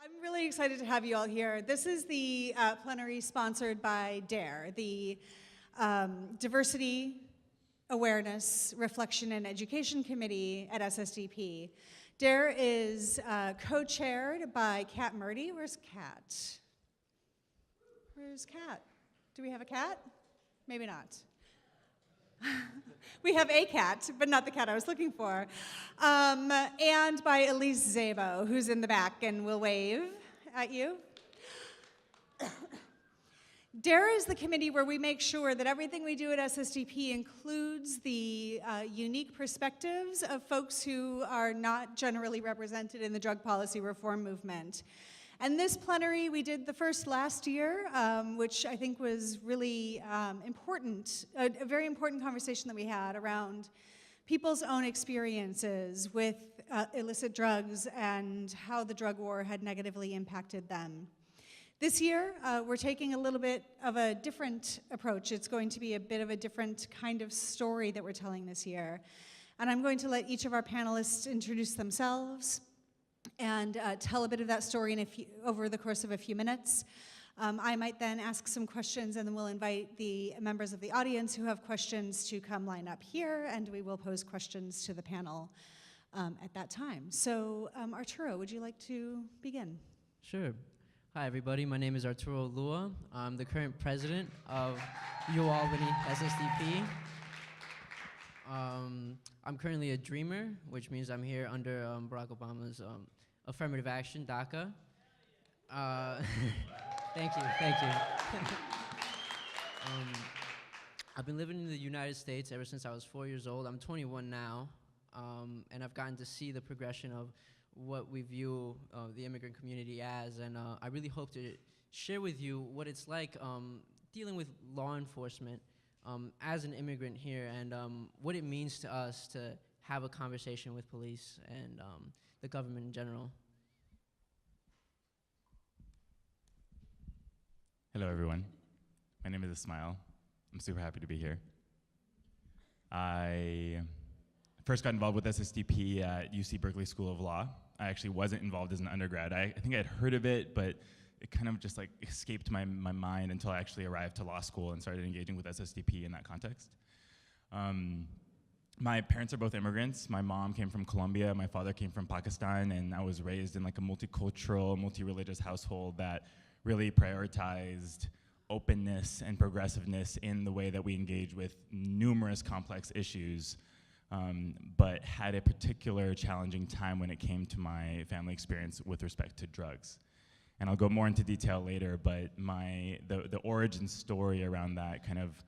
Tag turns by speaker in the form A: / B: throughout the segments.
A: I'm really excited to have you all here. This is the plenary sponsored by DARE, the Diversity, Awareness, Reflection, and Education Committee at SSDP. DARE is co-chaired by Kat Murdy. Where's Kat? Where's Kat? Do we have a cat? Maybe not. We have a cat, but not the cat I was looking for. And by Elise Zabo, who's in the back and will wave at you. DARE is the committee where we make sure that everything we do at SSDP includes the unique perspectives of folks who are not generally represented in the drug policy reform movement. And this plenary, we did the first last year, which I think was really important, a very important conversation that we had around people's own experiences with illicit drugs and how the drug war had negatively impacted them. This year, we're taking a little bit of a different approach. It's going to be a bit of a different kind of story that we're telling this year. And I'm going to let each of our panelists introduce themselves and tell a bit of that story over the course of a few minutes. I might then ask some questions, and then we'll invite the members of the audience who have questions to come line up here, and we will pose questions to the panel at that time. So Arturo, would you like to begin?
B: Sure. Hi, everybody. My name is Arturo Lua. I'm the current president of UAlbany SSDP. I'm currently a dreamer, which means I'm here under Barack Obama's affirmative action, DACA. Thank you. I've been living in the United States ever since I was 4 years old. I'm 21 now, and I've gotten to see the progression of what we view the immigrant community as, and I really hope to share with you what it's like dealing with law enforcement as an immigrant here, and what it means to us to have a conversation with police and the government in general.
C: Hello, everyone. My name is Ismail. I'm super happy to be here. I first got involved with SSDP at UC Berkeley School of Law. I actually wasn't involved as an undergrad. I think I'd heard of it, but it kind of just like escaped my mind until I actually arrived to law school and started engaging with SSDP in that context. My parents are both immigrants. My mom came from Colombia, my father came from Pakistan, and I was raised in like a multicultural, multi-religious household that really prioritized openness and progressiveness in the way that we engage with numerous complex issues, but had a particular challenging time when it came to my family experience with respect to drugs. And I'll go more into detail later, but the origin story around that kind of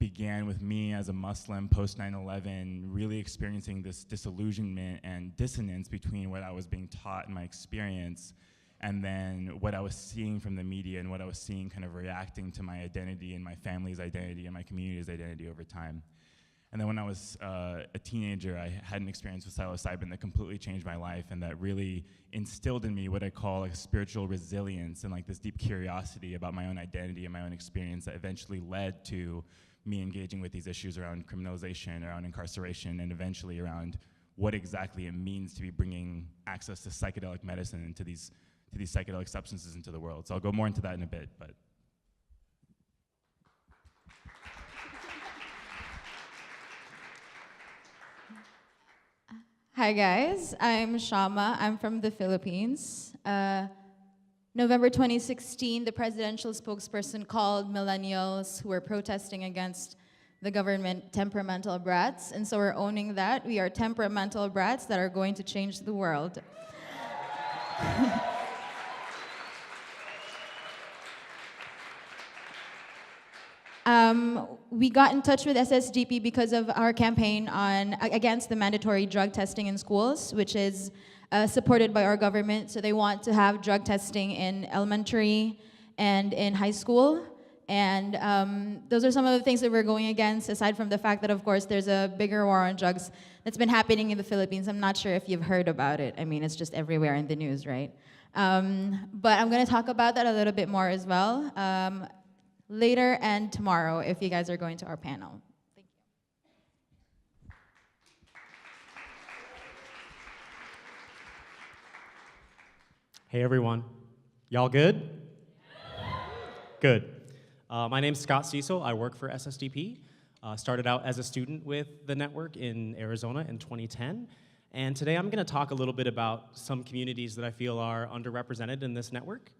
C: began with me as a Muslim post 9/11, really experiencing this disillusionment and dissonance between what I was being taught in my experience and then what I was seeing from the media and what I was seeing kind of reacting to my identity and my family's identity and my community's identity over time. And then when I was a teenager, I had an experience with psilocybin that completely changed my life and that really instilled in me what I call like spiritual resilience and like this deep curiosity about my own identity and my own experience that eventually led to me engaging with these issues around criminalization, around incarceration, and eventually around what exactly it means to be bringing access to psychedelic medicine and to these psychedelic substances into the world. So I'll go more into that in a bit, but.
D: Hi guys, I'm Shama. I'm from the Philippines. November 2016, the presidential spokesperson called millennials who were protesting against the government temperamental brats, and so we're owning that. We are temperamental brats that are going to change the world. We got in touch with SSDP because of our campaign against the mandatory drug testing in schools, which is supported by our government. So they want to have drug testing in elementary and in high school. And those are some of the things that we're going against, aside from the fact that, of course, there's a bigger war on drugs that's been happening in the Philippines. I'm not sure if you've heard about it. I mean, it's just everywhere in the news, right? But I'm going to talk about that a little bit more as well. Later and tomorrow, if you guys are going to our panel. Thank you.
E: Hey everyone, y'all good? Good. My name's Scott Cecil. I work for SSDP. Started out as a student with the network in Arizona in 2010. And today I'm going to talk a little bit about some communities that I feel are underrepresented in this network,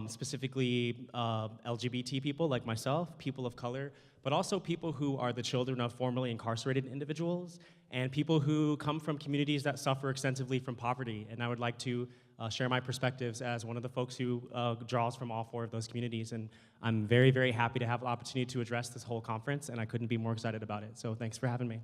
E: specifically LGBT people like myself, people of color, but also people who are the children of formerly incarcerated individuals and people who come from communities that suffer extensively from poverty. And I would like to share my perspectives as one of the folks who draws from all four of those communities. And I'm very, very happy to have the opportunity to address this whole conference, and I couldn't be more excited about it. So thanks for having me.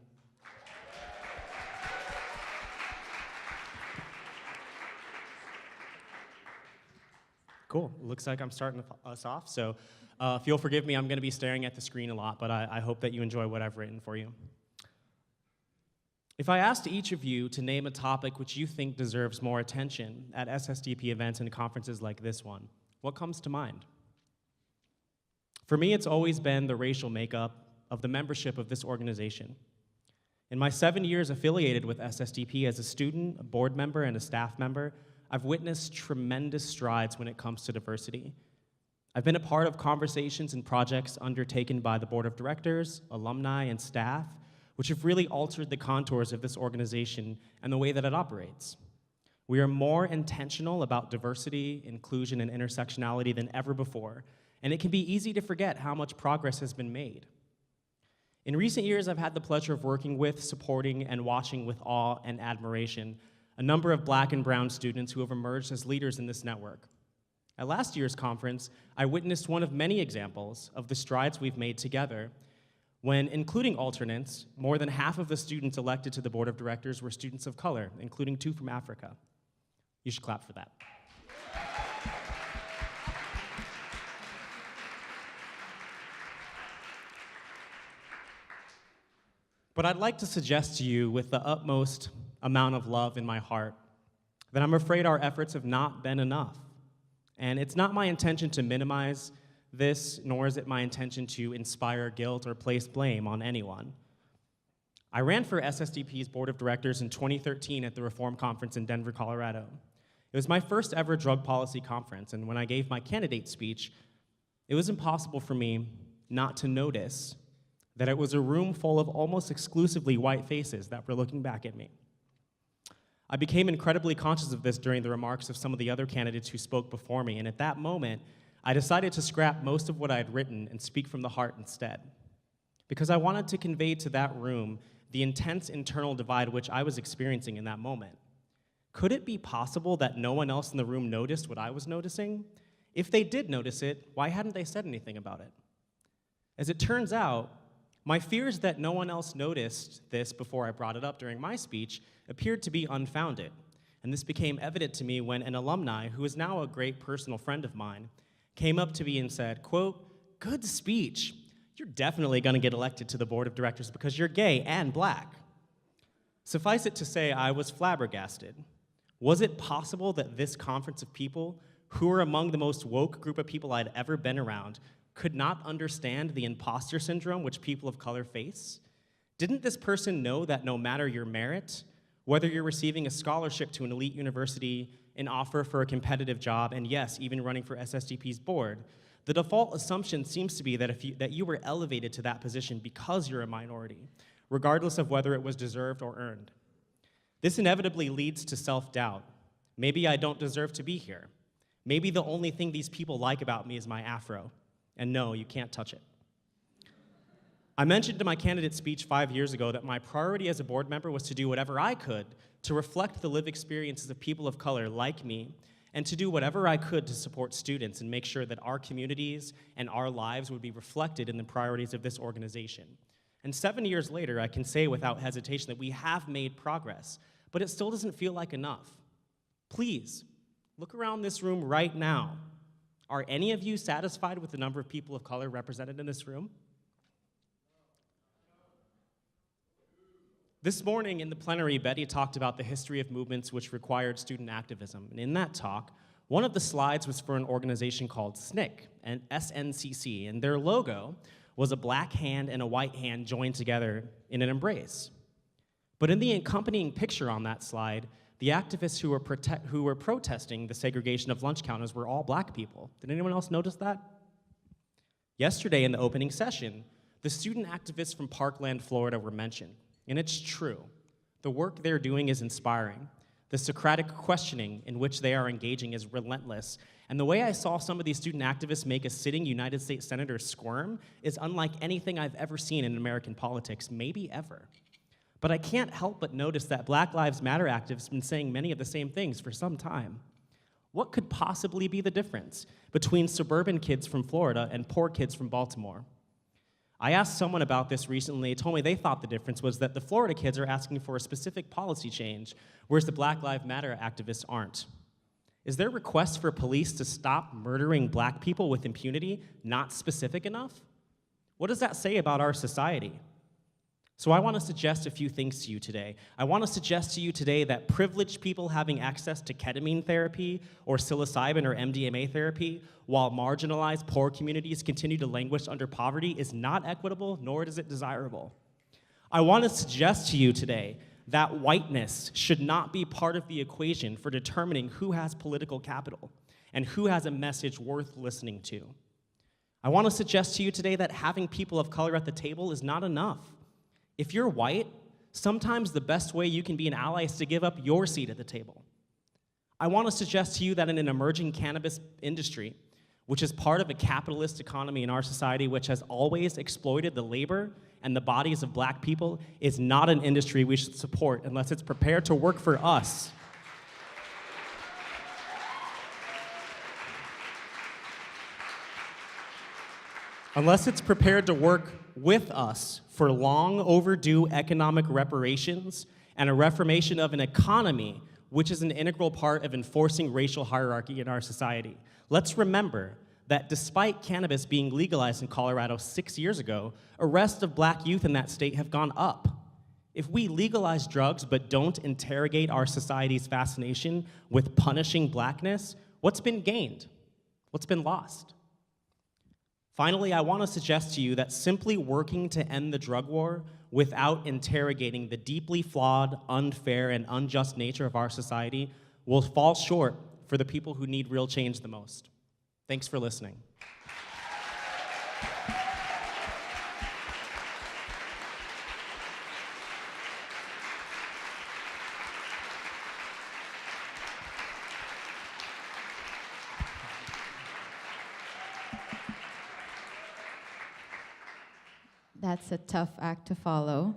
E: Cool, looks like I'm starting us off. So if you'll forgive me, I'm gonna be staring at the screen a lot, but I hope that you enjoy what I've written for you. If I asked each of you to name a topic which you think deserves more attention at SSDP events and conferences like this one, what comes to mind? For me, it's always been the racial makeup of the membership of this organization. In my 7 years affiliated with SSDP as a student, a board member, and a staff member, I've witnessed tremendous strides when it comes to diversity. I've been a part of conversations and projects undertaken by the board of directors, alumni, and staff, which have really altered the contours of this organization and the way that it operates. We are more intentional about diversity, inclusion, and intersectionality than ever before, and it can be easy to forget how much progress has been made. In recent years, I've had the pleasure of working with, supporting, and watching with awe and admiration a number of Black and brown students who have emerged as leaders in this network. At last year's conference, I witnessed one of many examples of the strides we've made together when, including alternates, more than half of the students elected to the board of directors were students of color, including 2 from Africa. You should clap for that. But I'd like to suggest to you with the utmost amount of love in my heart that I'm afraid our efforts have not been enough. And it's not my intention to minimize this, nor is it my intention to inspire guilt or place blame on anyone. I ran for SSDP's board of directors in 2013 at the Reform Conference in Denver, Colorado. It was my first ever drug policy conference, and when I gave my candidate speech, it was impossible for me not to notice that it was a room full of almost exclusively white faces that were looking back at me. I became incredibly conscious of this during the remarks of some of the other candidates who spoke before me, and at that moment, I decided to scrap most of what I had written and speak from the heart instead, because I wanted to convey to that room the intense internal divide which I was experiencing in that moment. Could it be possible that no one else in the room noticed what I was noticing? If they did notice it, why hadn't they said anything about it? As it turns out, my fears that no one else noticed this before I brought it up during my speech appeared to be unfounded, and this became evident to me when an alumni, who is now a great personal friend of mine, came up to me and said, quote, "Good speech. You're definitely gonna get elected to the board of directors because you're gay and Black." Suffice it to say, I was flabbergasted. Was it possible that this conference of people, who are among the most woke group of people I'd ever been around, could not understand the imposter syndrome which people of color face? Didn't this person know that no matter your merit, whether you're receiving a scholarship to an elite university, an offer for a competitive job, and yes, even running for SSDP's board, the default assumption seems to be that you were elevated to that position because you're a minority, regardless of whether it was deserved or earned. This inevitably leads to self-doubt. Maybe I don't deserve to be here. Maybe the only thing these people like about me is my afro. And no, you can't touch it. I mentioned in my candidate speech 5 years ago that my priority as a board member was to do whatever I could to reflect the lived experiences of people of color like me, and to do whatever I could to support students and make sure that our communities and our lives would be reflected in the priorities of this organization. And 7 years later, I can say without hesitation that we have made progress, but it still doesn't feel like enough. Please, look around this room right now. Are any of you satisfied with the number of people of color represented in this room? This morning in the plenary, Betty talked about the history of movements which required student activism. And in that talk, one of the slides was for an organization called SNCC, and SNCC, and their logo was a black hand and a white hand joined together in an embrace. But in the accompanying picture on that slide, The activists who were protesting the segregation of lunch counters were all black people. Did anyone else notice that? Yesterday in the opening session, the student activists from Parkland, Florida were mentioned. And it's true. The work they're doing is inspiring. The Socratic questioning in which they are engaging is relentless. And the way I saw some of these student activists make a sitting United States senator squirm is unlike anything I've ever seen in American politics, maybe ever. But I can't help but notice that Black Lives Matter activists have been saying many of the same things for some time. What could possibly be the difference between suburban kids from Florida and poor kids from Baltimore? I asked someone about this recently. They told me they thought the difference was that the Florida kids are asking for a specific policy change, whereas the Black Lives Matter activists aren't. Is their request for police to stop murdering black people with impunity not specific enough? What does that say about our society? So I want to suggest a few things to you today. I want to suggest to you today that privileged people having access to ketamine therapy or psilocybin or MDMA therapy while marginalized poor communities continue to languish under poverty is not equitable, nor is it desirable. I want to suggest to you today that whiteness should not be part of the equation for determining who has political capital and who has a message worth listening to. I want to suggest to you today that having people of color at the table is not enough. If you're white, sometimes the best way you can be an ally is to give up your seat at the table. I want to suggest to you that in an emerging cannabis industry, which is part of a capitalist economy in our society, which has always exploited the labor and the bodies of black people, is not an industry we should support unless it's prepared to work for us. Unless it's prepared to work with us for long overdue economic reparations and a reformation of an economy which is an integral part of enforcing racial hierarchy in our society. Let's remember that despite cannabis being legalized in Colorado 6 years ago, arrests of black youth in that state have gone up. If we legalize drugs but don't interrogate our society's fascination with punishing blackness, what's been gained? What's been lost? Finally, I want to suggest to you that simply working to end the drug war without interrogating the deeply flawed, unfair, and unjust nature of our society will fall short for the people who need real change the most. Thanks for listening.
D: That's a tough act to follow.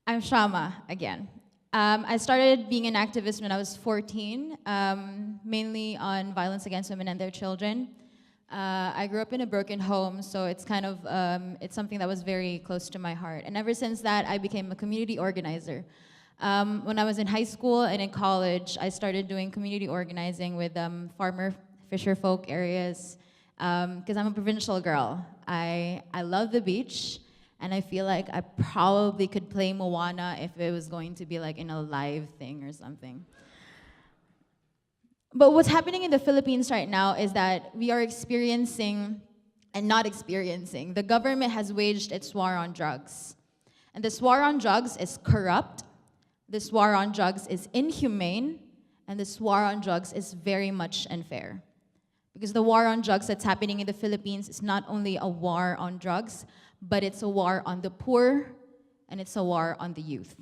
D: I'm Shama again. I started being an activist when I was 14, mainly on violence against women and their children. I grew up in a broken home, so it's kind of, it's something that was very close to my heart. And ever since that, I became a community organizer. When I was in high school and in college, I started doing community organizing with farmer, fisher folk areas, because I'm a provincial girl. I love the beach, and I feel like I probably could play Moana if it was going to be like in a live thing or something. But what's happening in the Philippines right now is that we are experiencing and not experiencing. The government has waged its war on drugs. And this war on drugs is corrupt, this war on drugs is inhumane, and this war on drugs is very much unfair. Because the war on drugs that's happening in the Philippines is not only a war on drugs, but it's a war on the poor, and it's a war on the youth.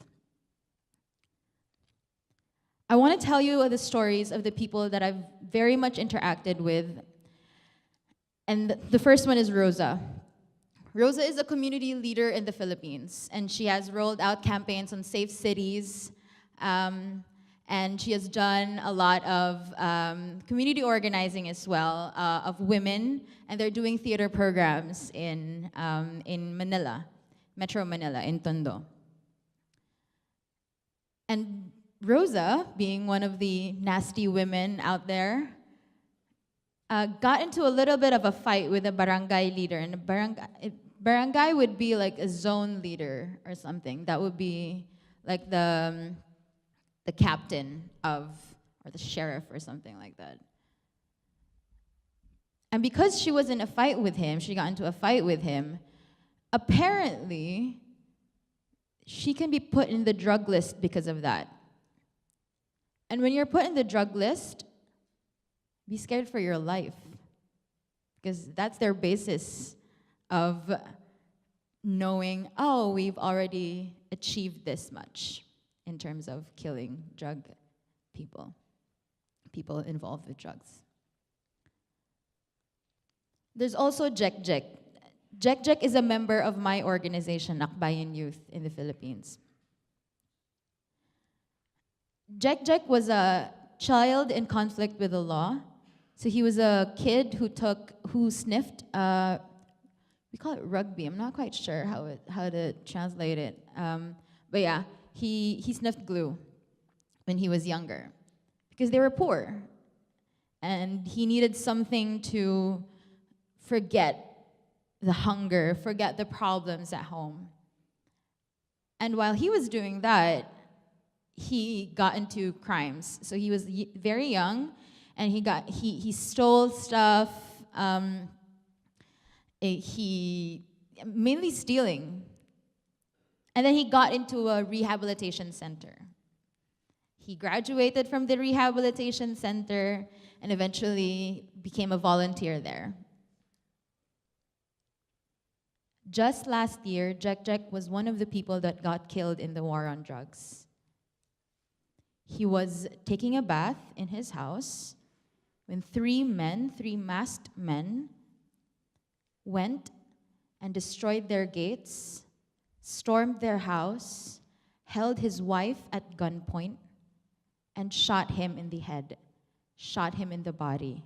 D: I want to tell you the stories of the people that I've very much interacted with. And the first one is Rosa. Rosa is a community leader in the Philippines, and she has rolled out campaigns on safe cities, and she has done a lot of community organizing as well of women, and they're doing theater programs in Manila, Metro Manila, in Tondo. And Rosa, being one of the nasty women out there, got into a little bit of a fight with a barangay leader, and a barangay would be like a zone leader or something. That would be like the captain of, or the sheriff or something like that. And because she was in a fight with him, she got into a fight with him, apparently she can be put in the drug list because of that. And when you're put in the drug list, be scared for your life, because that's their basis of knowing, oh, we've already achieved this much in terms of killing drug people, people involved with drugs. There's also Jek Jek. Jek Jek is a member of my organization, Akbayan Youth in the Philippines. Jek Jek was a child in conflict with the law. So he was a kid who sniffed, we call it rugby. I'm not quite sure how to translate it. But yeah, he sniffed glue when he was younger because they were poor. And he needed something to forget the hunger, forget the problems at home. And while he was doing that, he got into crimes. So he was very young, and he stole stuff. He mainly stealing. And then he got into a rehabilitation center. He graduated from the rehabilitation center and eventually became a volunteer there. Just last year, Jek Jek was one of the people that got killed in the war on drugs. He was taking a bath in his house when three masked men, went and destroyed their gates, stormed their house, held his wife at gunpoint, and shot him in the head, shot him in the body.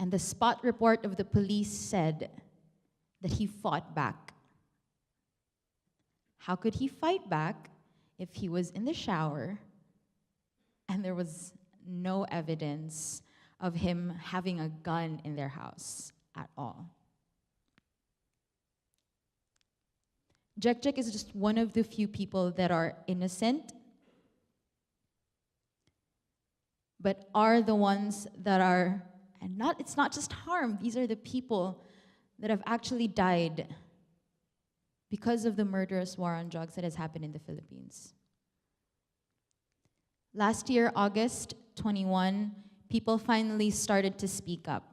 D: And the spot report of the police said that he fought back. How could he fight back if he was in the shower and there was no evidence of him having a gun in their house at all? Jek Jek is just one of the few people that are innocent, but are the ones that are, and it's not just harm, these are the people that have actually died because of the murderous war on drugs that has happened in the Philippines. Last year, August 21, people finally started to speak up.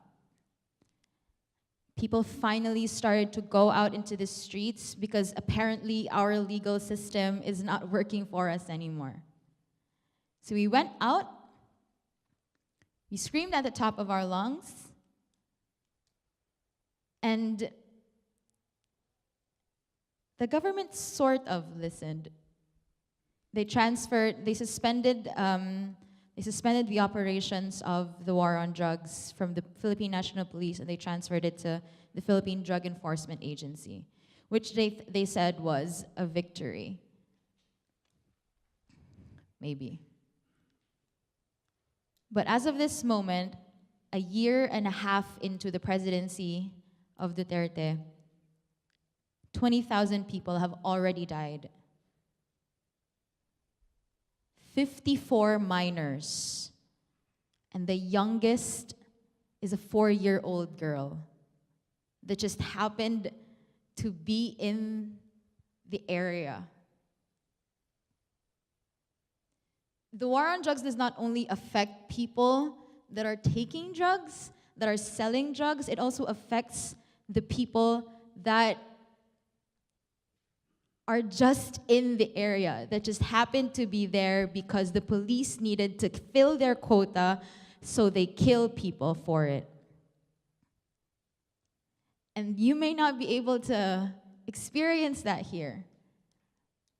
D: People finally started to go out into the streets because apparently our legal system is not working for us anymore. So we went out, we screamed at the top of our lungs, and the government sort of listened. They suspended the operations of the war on drugs from the Philippine National Police, and they transferred it to the Philippine Drug Enforcement Agency, which they said was a victory. Maybe. But as of this moment, a year and a half into the presidency of Duterte, 20,000 people have already died. 54 minors, and the youngest is a 4-year-old girl that just happened to be in the area. The war on drugs does not only affect people that are taking drugs, that are selling drugs, it also affects the people that are just in the area, that just happened to be there because the police needed to fill their quota, so they kill people for it. And you may not be able to experience that here,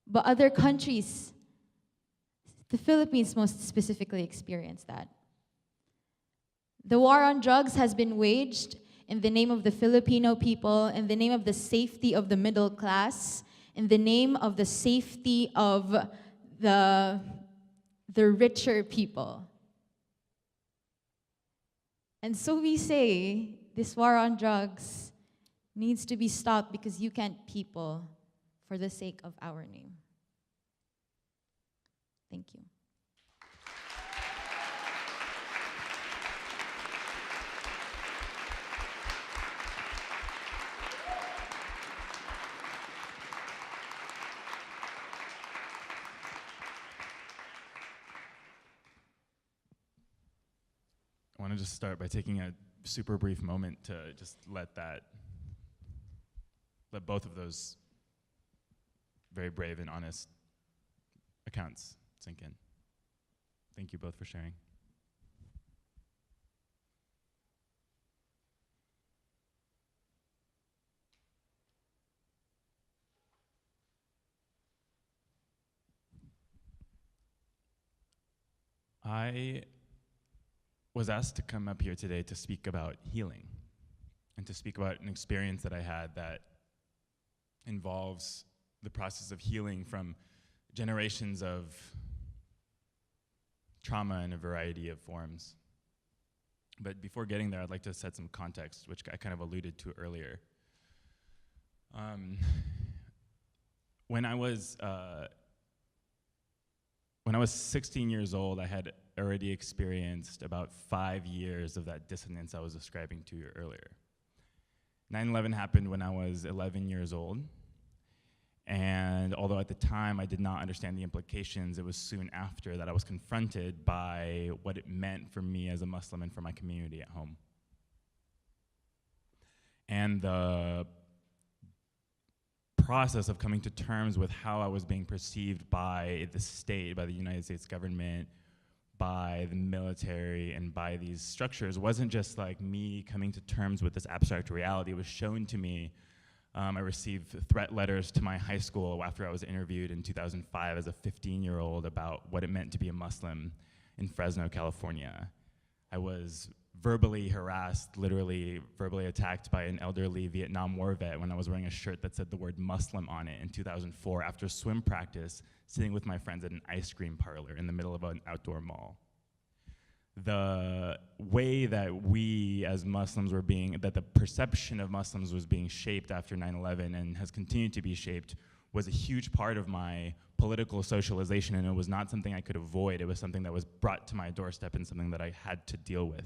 D: but other countries, the Philippines most specifically, experience that. The war on drugs has been waged in the name of the Filipino people, in the name of the safety of the middle class, in the name of the safety of the richer people. And so we say this war on drugs needs to be stopped because you can't people for the sake of our name. Thank you.
C: I want to just start by taking a super brief moment to just let both of those very brave and honest accounts sink in. Thank you both for sharing. I was asked to come up here today to speak about healing and to speak about an experience that I had that involves the process of healing from generations of trauma in a variety of forms. But before getting there, I'd like to set some context, which I kind of alluded to earlier. When I was 16 years old, I had already experienced about 5 years of that dissonance I was describing to you earlier. 9/11 happened when I was 11 years old, and although at the time I did not understand the implications, it was soon after that I was confronted by what it meant for me as a Muslim and for my community at home. And the process of coming to terms with how I was being perceived by the state, by the United States government, by the military, and by these structures wasn't just like me coming to terms with this abstract reality. It was shown to me. I received threat letters to my high school after I was interviewed in 2005 as a 15-year-old about what it meant to be a Muslim in Fresno, California. I was verbally harassed, literally verbally attacked by an elderly Vietnam War vet when I was wearing a shirt that said the word Muslim on it in 2004 after swim practice, sitting with my friends at an ice cream parlor in the middle of an outdoor mall. The way that we as Muslims were that the perception of Muslims was being shaped after 9/11 and has continued to be shaped was a huge part of my political socialization, and it was not something I could avoid. It was something that was brought to my doorstep and something that I had to deal with.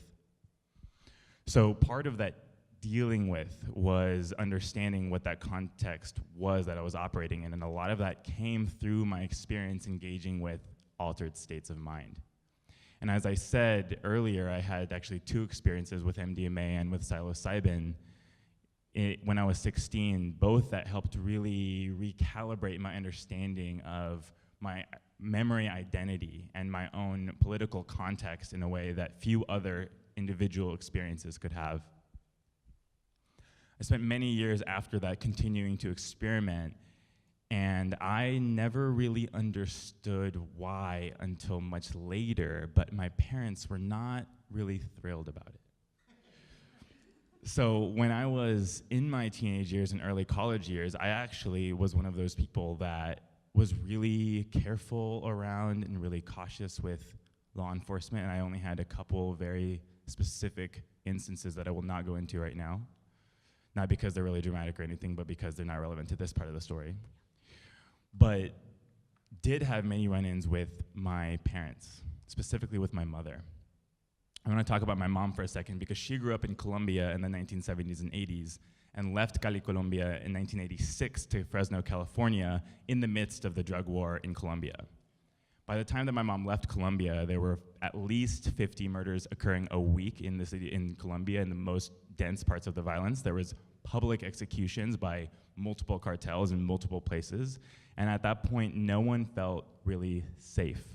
C: So part of that dealing with was understanding what that context was that I was operating in, and a lot of that came through my experience engaging with altered states of mind. And as I said earlier, I had actually 2 experiences with MDMA and with psilocybin when I was 16, both that helped really recalibrate my understanding of my memory identity and my own political context in a way that few other individual experiences could have. I spent many years after that continuing to experiment, and I never really understood why until much later, but my parents were not really thrilled about it. So when I was in my teenage years and early college years, I actually was one of those people that was really careful around and really cautious with law enforcement, and I only had a couple very specific instances that I will not go into right now. Not because they're really dramatic or anything, but because they're not relevant to this part of the story. But did have many run-ins with my parents, specifically with my mother. I want to talk about my mom for a second because she grew up in Colombia in the 1970s and 80s and left Cali, Colombia in 1986 to Fresno, California in the midst of the drug war in Colombia. By the time that my mom left Colombia, there were at least 50 murders occurring a week in the city in Colombia in the most dense parts of the violence. There was public executions by multiple cartels in multiple places. And at that point, no one felt really safe.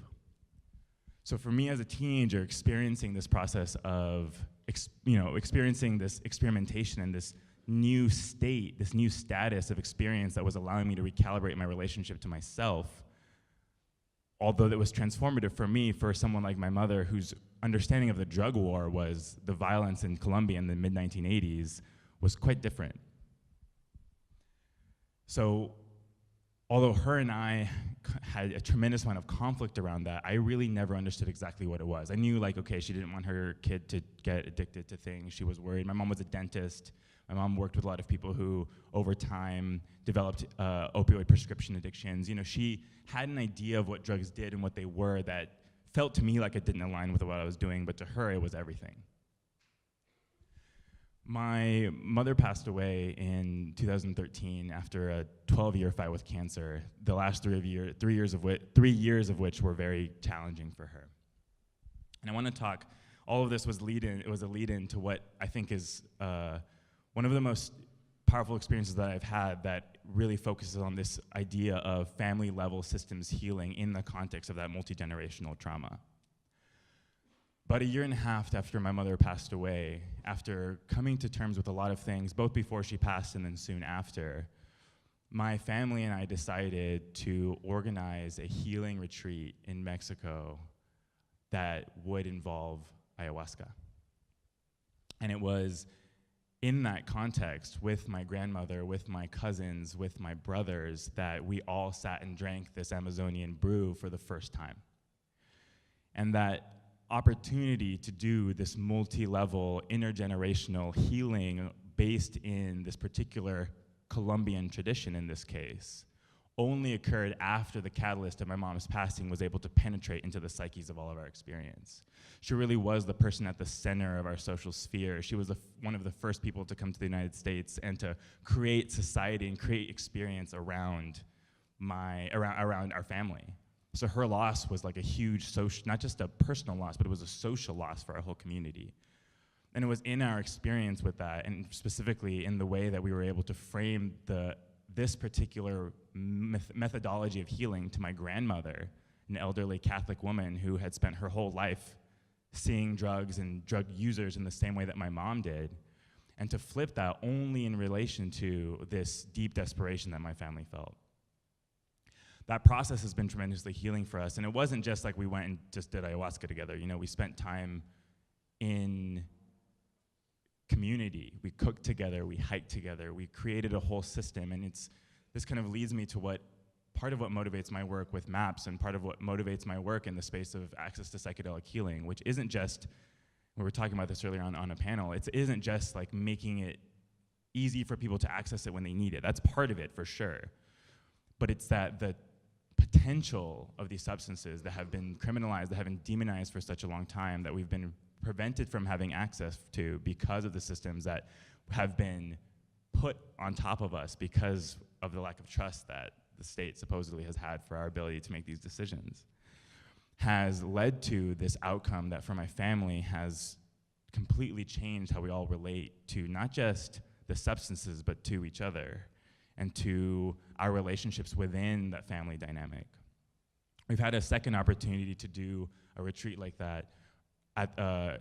C: So for me as a teenager, experiencing this process of, experiencing this experimentation and this new state, this new status of experience that was allowing me to recalibrate my relationship to myself, although that was transformative for me, for someone like my mother, whose understanding of the drug war was the violence in Colombia in the mid-1980s, was quite different. So although her and I had a tremendous amount of conflict around that, I really never understood exactly what it was. I knew, like, okay, she didn't want her kid to get addicted to things. She was worried. My mom was a dentist. My mom worked with a lot of people who, over time, developed opioid prescription addictions. She had an idea of what drugs did and what they were that felt to me like it didn't align with what I was doing, but to her, it was everything. My mother passed away in 2013 after a 12-year fight with cancer, the last 3 years of which were very challenging for her. And I want to talk all of this was it was a lead-in to what I think is one of the most powerful experiences that I've had that really focuses on this idea of family-level systems healing in the context of that multi-generational trauma. About a year and a half after my mother passed away, after coming to terms with a lot of things, both before she passed and then soon after, my family and I decided to organize a healing retreat in Mexico that would involve ayahuasca. And it was in that context, with my grandmother, with my cousins, with my brothers, that we all sat and drank this Amazonian brew for the first time. And that opportunity to do this multi-level, intergenerational healing based in this particular Colombian tradition in this case, only occurred after the catalyst of my mom's passing was able to penetrate into the psyches of all of our experience. She really was the person at the center of our social sphere. She was one of the first people to come to the United States and to create society and create experience around our family. So her loss was like a huge social, not just a personal loss, but it was a social loss for our whole community. And it was in our experience with that, and specifically in the way that we were able to frame this particular methodology of healing to my grandmother, an elderly Catholic woman who had spent her whole life seeing drugs and drug users in the same way that my mom did, and to flip that only in relation to this deep desperation that my family felt. That process has been tremendously healing for us, and it wasn't just like we went and just did ayahuasca together. You know, we spent time in community. We cooked together, we hiked together, we created a whole system, and this kind of leads me to part of what motivates my work with MAPS and part of what motivates my work in the space of access to psychedelic healing, which isn't just, we were talking about this earlier on a panel, it isn't just like making it easy for people to access it when they need it. That's part of it for sure. But it's that the potential of these substances that have been criminalized, that have been demonized for such a long time, that we've been prevented from having access to because of the systems that have been put on top of us because of the lack of trust that the state supposedly has had for our ability to make these decisions, has led to this outcome that for my family has completely changed how we all relate to not just the substances, but to each other and to our relationships within that family dynamic. We've had a second opportunity to do a retreat like that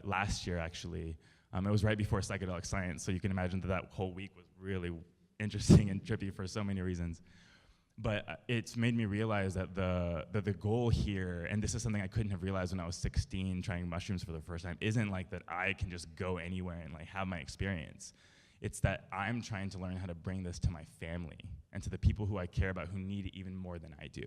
C: last year, actually. It was right before psychedelic science, so you can imagine that whole week was really interesting and trippy for so many reasons. But it's made me realize that the goal here, and this is something I couldn't have realized when I was 16 trying mushrooms for the first time, isn't like that I can just go anywhere and like have my experience. It's that I'm trying to learn how to bring this to my family and to the people who I care about who need it even more than I do.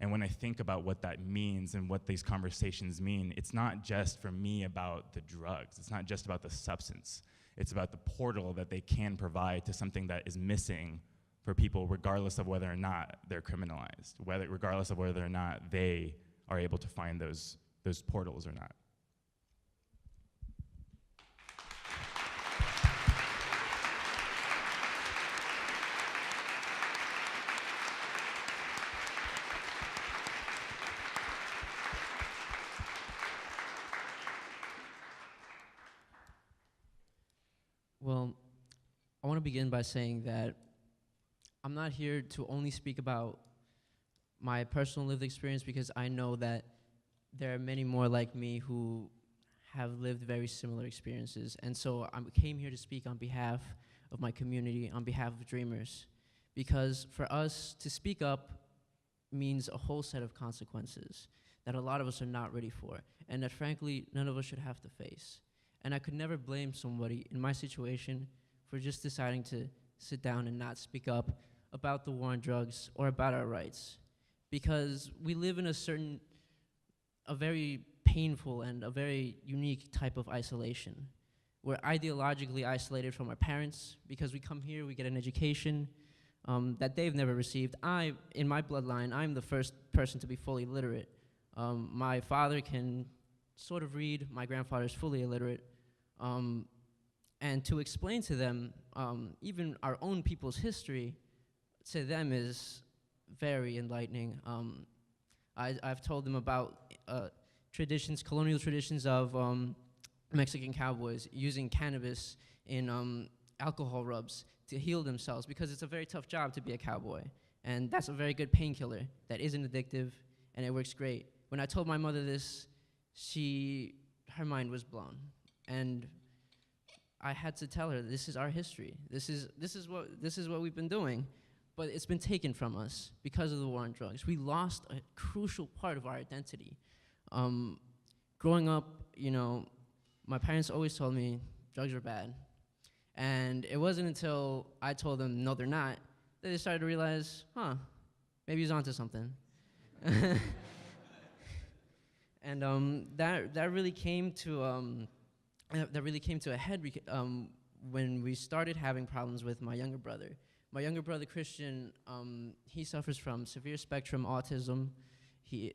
C: And when I think about what that means and what these conversations mean, it's not just for me about the drugs. It's not just about the substance. It's about the portal that they can provide to something that is missing for people, regardless of whether or not they're criminalized, regardless of whether or not they are able to find those portals or not.
B: Well, I want to begin by saying that I'm not here to only speak about my personal lived experience, because I know that there are many more like me who have lived very similar experiences. And so I came here to speak on behalf of my community, on behalf of Dreamers, because for us to speak up means a whole set of consequences that a lot of us are not ready for, and that frankly, none of us should have to face. And I could never blame somebody in my situation for just deciding to sit down and not speak up about the war on drugs or about our rights. Because we live in a very painful and a very unique type of isolation. We're ideologically isolated from our parents because we come here, we get an education that they've never received. In my bloodline, I'm the first person to be fully literate. My father can sort of read, my grandfather's fully illiterate. And to explain to them, even our own people's history, to them is very enlightening. I've told them about traditions, colonial traditions of Mexican cowboys using cannabis in alcohol rubs to heal themselves, because it's a very tough job to be a cowboy. And that's a very good painkiller that isn't addictive, and it works great. When I told my mother this, her mind was blown. And I had to tell her, this is our history. This is what we've been doing. But it's been taken from us because of the war on drugs. We lost a crucial part of our identity. Growing up, my parents always told me drugs are bad. And it wasn't until I told them, no, they're not, that they started to realize, maybe he's onto something. And that really came to a head when we started having problems with my younger brother. My younger brother, Christian, he suffers from severe spectrum autism.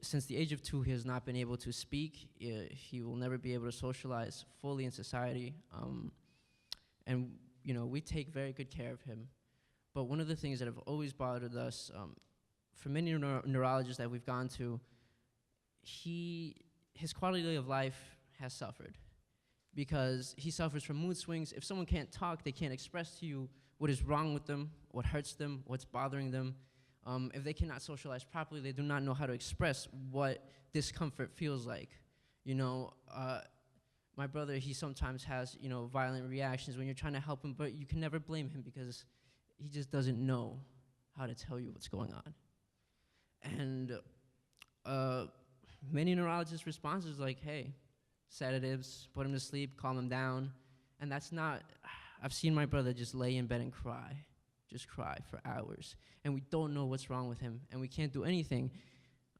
B: Since the age of 2, he has not been able to speak. He will never be able to socialize fully in society. And we take very good care of him. But one of the things that have always bothered us, for many neurologists that we've gone to, his quality of life has suffered because he suffers from mood swings. If someone can't talk, they can't express to you what is wrong with them, what hurts them, what's bothering them. If they cannot socialize properly, they do not know how to express what discomfort feels like. My brother, he sometimes has, violent reactions when you're trying to help him, but you can never blame him because he just doesn't know how to tell you what's going on. And many neurologists' responses is like, hey, sedatives, put him to sleep, calm him down. And that's not, I've seen my brother just lay in bed and just cry for hours. And we don't know what's wrong with him, and we can't do anything.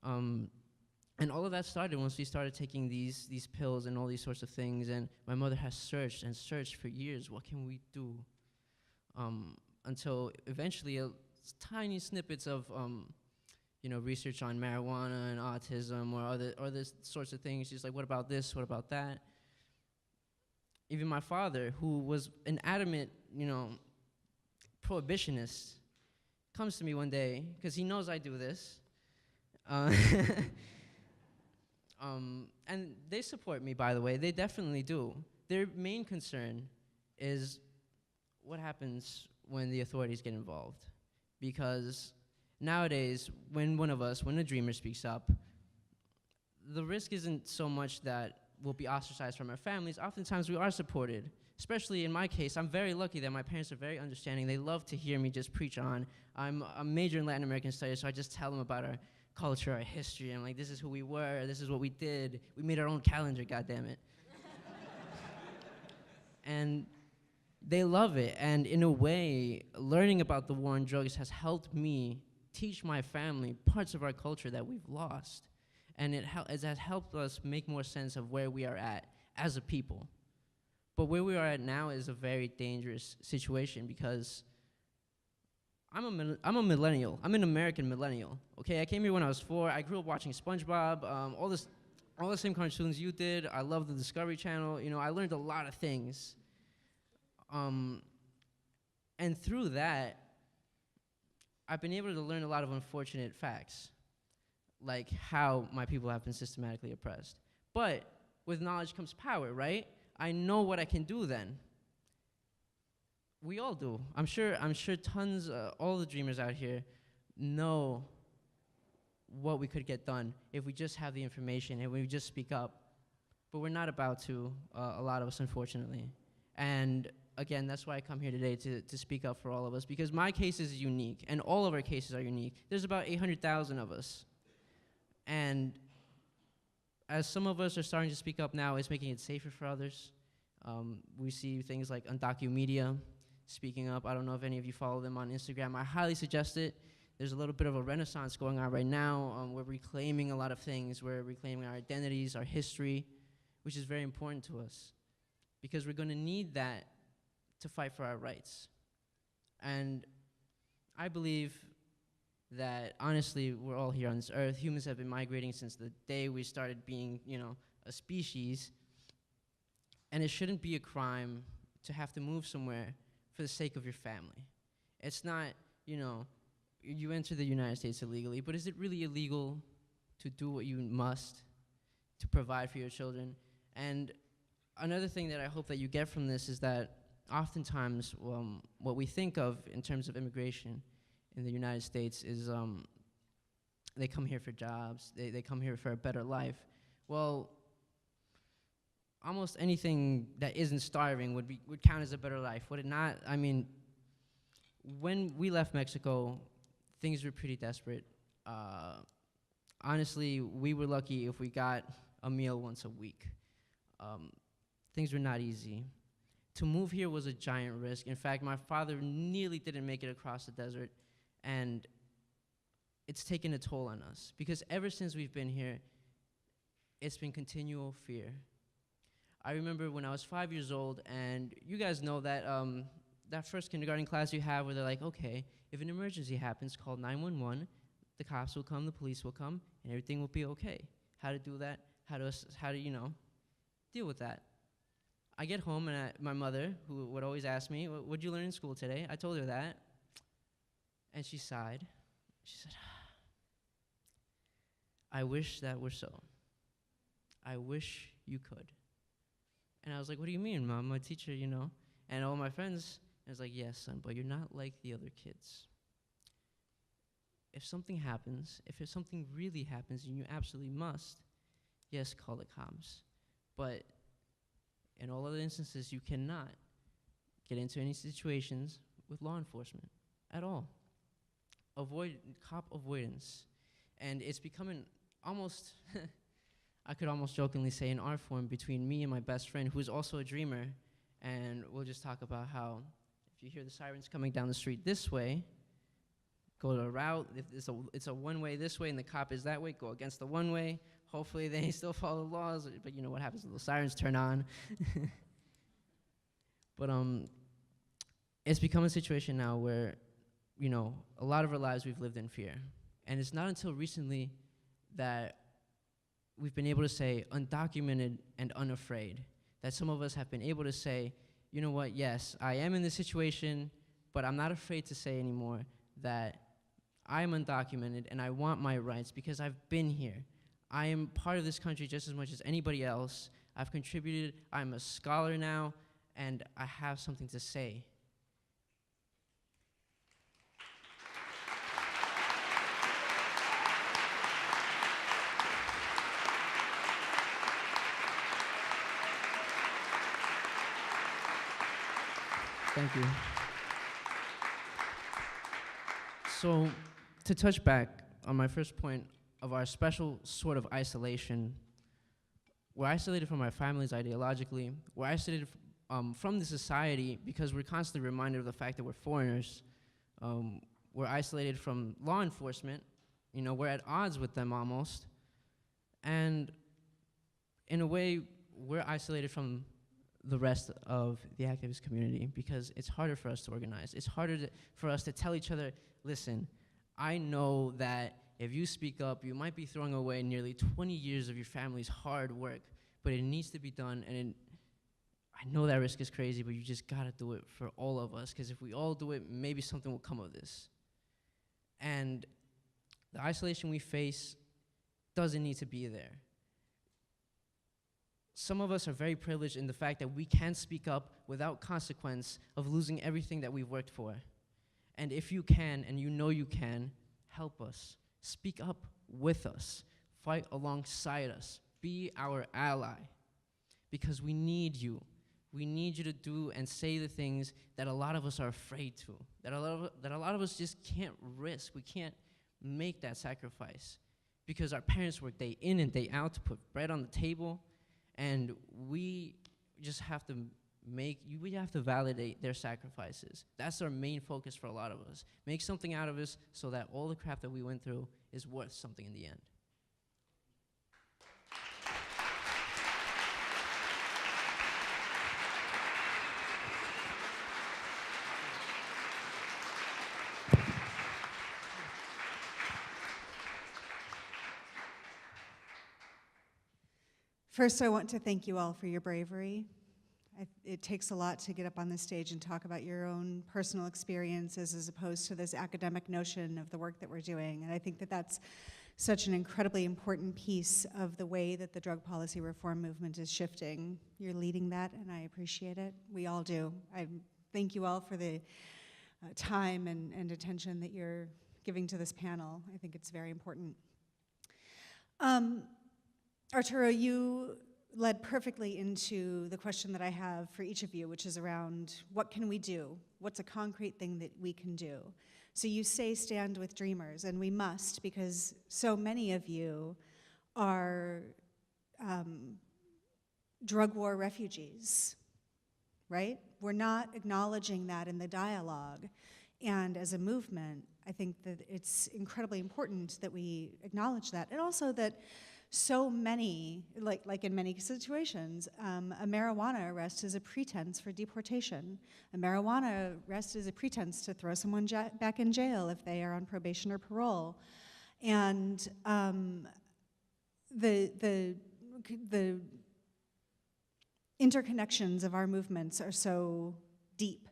B: And all of that started once we started taking these pills and all these sorts of things, and my mother has searched and searched for years, what can we do? Until eventually tiny snippets of research on marijuana and autism or other sorts of things. She's like, what about this? What about that? Even my father, who was an adamant, prohibitionist, comes to me one day, because he knows I do this. And they support me, by the way. They definitely do. Their main concern is what happens when the authorities get involved. Because nowadays, when a dreamer speaks up, the risk isn't so much that we'll be ostracized from our families. Oftentimes we are supported. Especially in my case, I'm very lucky that my parents are very understanding. They love to hear me just preach on. I'm a major in Latin American studies, so I just tell them about our culture, our history. I'm like, this is who we were, this is what we did. We made our own calendar, goddammit. And they love it. And in a way, learning about the war on drugs has helped me teach my family parts of our culture that we've lost. And it has helped us make more sense of where we are at as a people. But where we are at now is a very dangerous situation because I'm a millennial. I'm an American millennial. Okay, I came here when I was 4. I grew up watching SpongeBob, all the same cartoons you did. I love the Discovery Channel. I learned a lot of things. And through that, I've been able to learn a lot of unfortunate facts, like how my people have been systematically oppressed. But with knowledge comes power, right? I know what I can do then. We all do. I'm sure tons, all the dreamers out here know what we could get done if we just have the information and we just speak up. But we're not about to, a lot of us, unfortunately. And again, that's why I come here today to speak up for all of us, because my case is unique, and all of our cases are unique. There's about 800,000 of us. And as some of us are starting to speak up now, it's making it safer for others. We see things like Undocu Media speaking up. I don't know if any of you follow them on Instagram. I highly suggest it. There's a little bit of a renaissance going on right now. We're reclaiming a lot of things. We're reclaiming our identities, our history, which is very important to us, because we're going to need that to fight for our rights. And I believe that, honestly, we're all here on this earth. Humans have been migrating since the day we started being, a species. And it shouldn't be a crime to have to move somewhere for the sake of your family. It's not, you enter the United States illegally, but is it really illegal to do what you must to provide for your children. And another thing that I hope that you get from this is that oftentimes what we think of in terms of immigration in the United States is they come here for jobs, they come here for a better life. Well, almost anything that isn't starving would count as a better life, would it not? I mean, when we left Mexico, things were pretty desperate. Honestly, we were lucky if we got a meal once a week. Things were not easy. To move here was a giant risk. In fact, my father nearly didn't make it across the desert, and it's taken a toll on us, because ever since we've been here, it's been continual fear. I remember when I was 5 years old, and you guys know that that first kindergarten class you have where they're like, okay, if an emergency happens, call 911, the cops will come, the police will come, and everything will be okay. How to do that, how to deal with that. I get home, and my mother, who would always ask me, what'd you learn in school today? I told her that, and she sighed. She said, I wish that were so. I wish you could. And I was like, what do you mean, Mom? I'm a teacher, And all my friends, I was like, yes, son, but you're not like the other kids. If something happens, if something really happens, and you absolutely must, yes, call the cops. But in all other instances, you cannot get into any situations with law enforcement at all. Avoid cop avoidance. And it's becoming almost, I could almost jokingly say, an art form between me and my best friend, who's also a dreamer. And we'll just talk about how if you hear the sirens coming down the street this way, go to a route. If it's a one-way this way and the cop is that way, go against the one-way. Hopefully they still follow the laws, but you know what happens when the sirens turn on. But it's become a situation now where, a lot of our lives we've lived in fear. And it's not until recently that we've been able to say undocumented and unafraid, that some of us have been able to say, you know what, yes, I am in this situation, but I'm not afraid to say anymore that I am undocumented and I want my rights because I've been here. I am part of this country just as much as anybody else. I've contributed, I'm a scholar now, and I have something to say. Thank you. So, to touch back on my first point of our special sort of isolation, we're isolated from our families ideologically. We're isolated from the society because we're constantly reminded of the fact that we're foreigners. We're isolated from law enforcement. We're at odds with them almost. And in a way, we're isolated from the rest of the activist community because it's harder for us to organize. It's harder for us to tell each other, listen, I know that if you speak up, you might be throwing away nearly 20 years of your family's hard work, but it needs to be done, and I know that risk is crazy, but you just gotta do it for all of us, because if we all do it, maybe something will come of this. And the isolation we face doesn't need to be there. Some of us are very privileged in the fact that we can speak up without consequence of losing everything that we've worked for. And if you can, and you can, help us. Speak up with us. Fight alongside us. Be our ally. Because we need you. We need you to do and say the things that a lot of us are afraid to. That a lot of us just can't risk. We can't make that sacrifice. Because our parents work day in and day out to put bread on the table. And we just have to we have to validate their sacrifices. That's our main focus for a lot of us. Make something out of us so that all the crap that we went through is worth something in the end.
A: First, I want to thank you all for your bravery. It takes a lot to get up on the stage and talk about your own personal experiences as opposed to this academic notion of the work that we're doing. And I think that that's such an incredibly important piece of the way that the drug policy reform movement is shifting. You're leading that, and I appreciate it. We all do. I thank you all for the time and attention that you're giving to this panel. I think it's very important. Arturo, you led perfectly into the question that I have for each of you, which is around what can we do? What's a concrete thing that we can do? So you say stand with dreamers, and we must, because so many of you are drug war refugees, right? We're not acknowledging that in the dialogue. And as a movement, I think that it's incredibly important that we acknowledge that. And also that so many, like in many situations, a marijuana arrest is a pretense for deportation. A marijuana arrest is a pretense to throw someone back in jail if they are on probation or parole. And the interconnections of our movements are so deep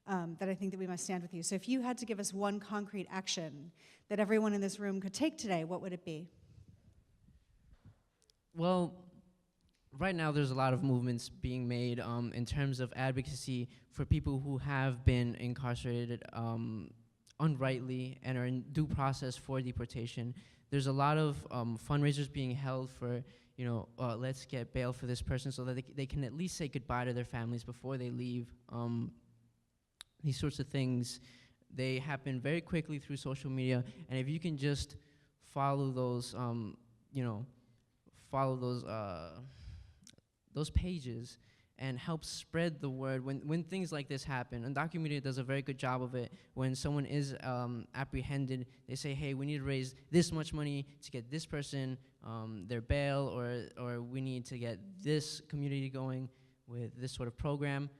A: that I think that we must stand with you. So if you had to give us one concrete action that everyone in this room could take today, what would it be?
B: Well, right now there's a lot of movements being made in terms of advocacy for people who have been incarcerated unrightly and are in due process for deportation. There's a lot of fundraisers being held for, let's get bail for this person so that they can at least say goodbye to their families before they leave. These sorts of things, they happen very quickly through social media, and if you can just follow those, those pages and help spread the word when things like this happen. And Documedia does a very good job of it. When someone is apprehended, they say, hey, we need to raise this much money to get this person their bail, or we need to get this community going with this sort of program.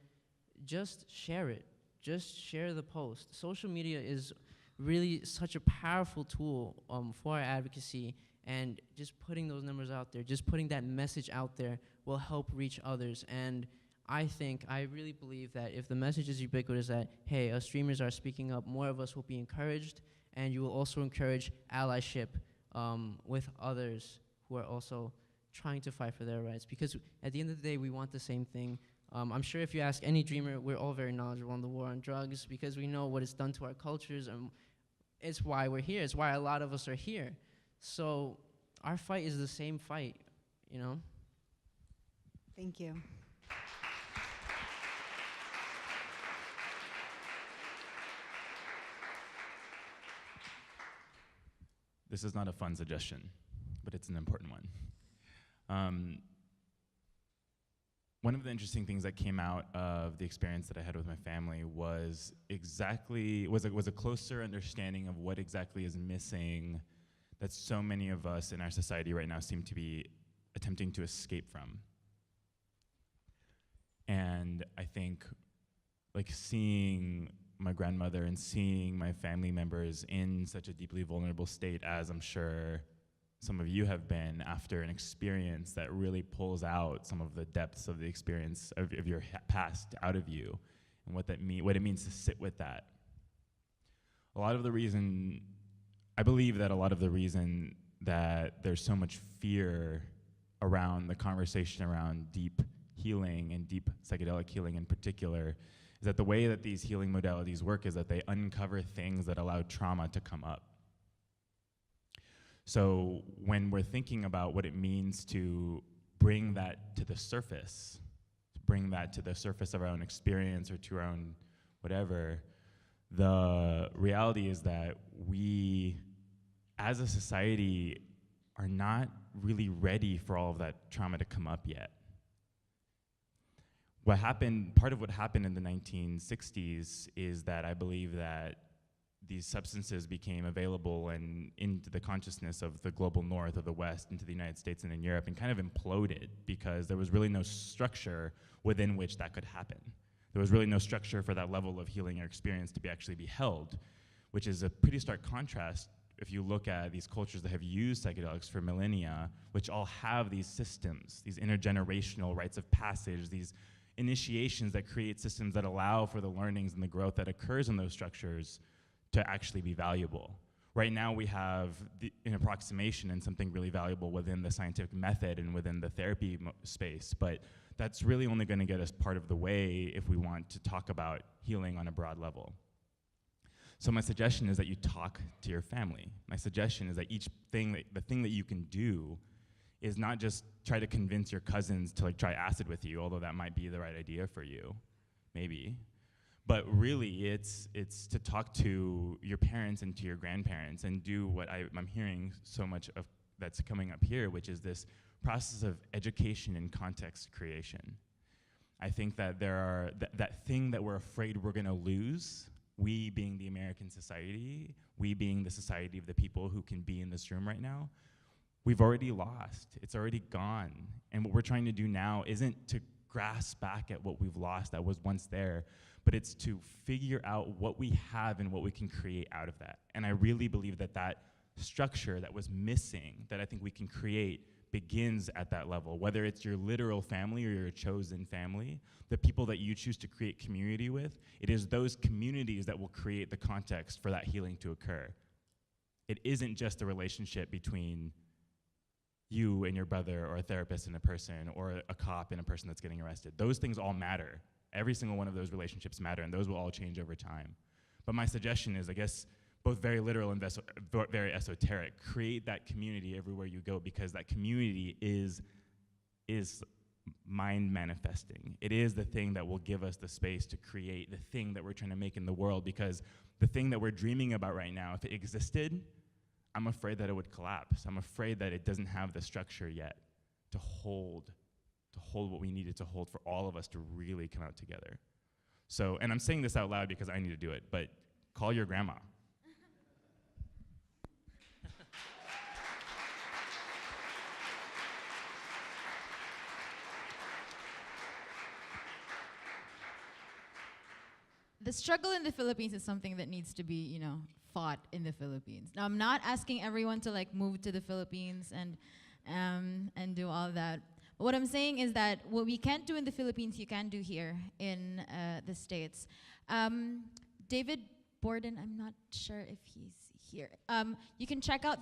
B: Just share it. Just share the post. Social media is really such a powerful tool for our advocacy, and just putting those numbers out there, just putting that message out there will help reach others. And I really believe that if the message is ubiquitous that, hey, us streamers are speaking up, more of us will be encouraged, and you will also encourage allyship with others who are also trying to fight for their rights. Because at the end of the day, we want the same thing. I'm sure if you ask any dreamer, we're all very knowledgeable on the war on drugs because we know what it's done to our cultures, and it's why we're here. It's why a lot of us are here. So our fight is the same fight,
A: Thank you.
C: This is not a fun suggestion, but it's an important one. One of the interesting things that came out of the experience that I had with my family was a closer understanding of what exactly is missing that so many of us in our society right now seem to be attempting to escape from. And I think seeing my grandmother and seeing my family members in such a deeply vulnerable state, as I'm sure some of you have been, after an experience that really pulls out some of the depths of the experience of your past out of you, and what it means to sit with that. I believe that a lot of the reason that there's so much fear around the conversation around deep healing and deep psychedelic healing in particular is that the way that these healing modalities work is that they uncover things that allow trauma to come up. So when we're thinking about what it means to bring that to the surface, of our own experience or to our own whatever, the reality is that we, as a society, are not really ready for all of that trauma to come up yet. Part of what happened in the 1960s is that I believe that these substances became available and into the consciousness of the global north, of the West, into the United States and in Europe, and kind of imploded because there was really no structure within which that could happen. There was really no structure for that level of healing or experience to actually be held, which is a pretty stark contrast if you look at these cultures that have used psychedelics for millennia, which all have these systems, these intergenerational rites of passage, these initiations that create systems that allow for the learnings and the growth that occurs in those structures to actually be valuable. Right now we have an approximation and something really valuable within the scientific method and within the therapy space, but that's really only going to get us part of the way if we want to talk about healing on a broad level. So my suggestion is that you talk to your family. My suggestion is that the thing that you can do is not just try to convince your cousins to like try acid with you, although that might be the right idea for you, maybe. But really, it's to talk to your parents and to your grandparents and do what I'm hearing so much of that's coming up here, which is this process of education and context creation. I think that that thing that we're afraid we're going to lose, we being the American society, we being the society of the people who can be in this room right now, we've already lost. It's already gone. And what we're trying to do now isn't to grasp back at what we've lost that was once there, but it's to figure out what we have and what we can create out of that. And I really believe that that structure that was missing, that I think we can create, begins at that level, whether it's your literal family or your chosen family, the people that you choose to create community with, it is those communities that will create the context for that healing to occur. It isn't just a relationship between you and your brother, or a therapist and a person, or a cop and a person that's getting arrested. Those things all matter. Every single one of those relationships matter, and those will all change over time. But my suggestion is, I guess, both very literal and very esoteric. Create that community everywhere you go, because that community is mind manifesting. It is the thing that will give us the space to create the thing that we're trying to make in the world, because the thing that we're dreaming about right now, if it existed, I'm afraid that it would collapse. I'm afraid that it doesn't have the structure yet to hold what we needed to hold for all of us to really come out together. So, and I'm saying this out loud because I need to do it, but call your grandma.
D: The struggle in the Philippines is something that needs to be, fought in the Philippines. Now, I'm not asking everyone to like move to the Philippines and do all that. But what I'm saying is that what we can't do in the Philippines, you can do here in the States. David Borden, I'm not sure if he's here. You can check out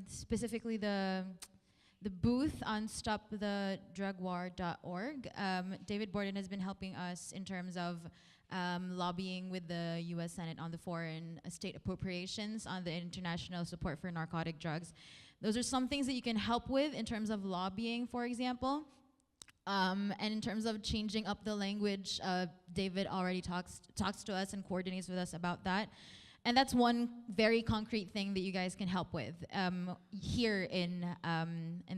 D: specifically the booth on stopthedrugwar.org. David Borden has been helping us in terms of lobbying with the U.S. Senate on the foreign state appropriations on the international support for narcotic drugs. Those are some things that you can help with in terms of lobbying, for example. And in terms of changing up the language, David already talks to us and coordinates with us about that. And that's one very concrete thing that you guys can help with here in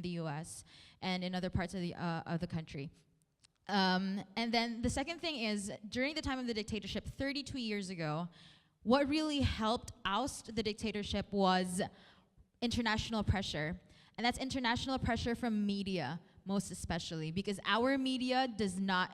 D: the U.S. and in other parts of the country. And then the second thing is, during the time of the dictatorship, 32 years ago, what really helped oust the dictatorship was international pressure. And that's international pressure from media, most especially, because our media is not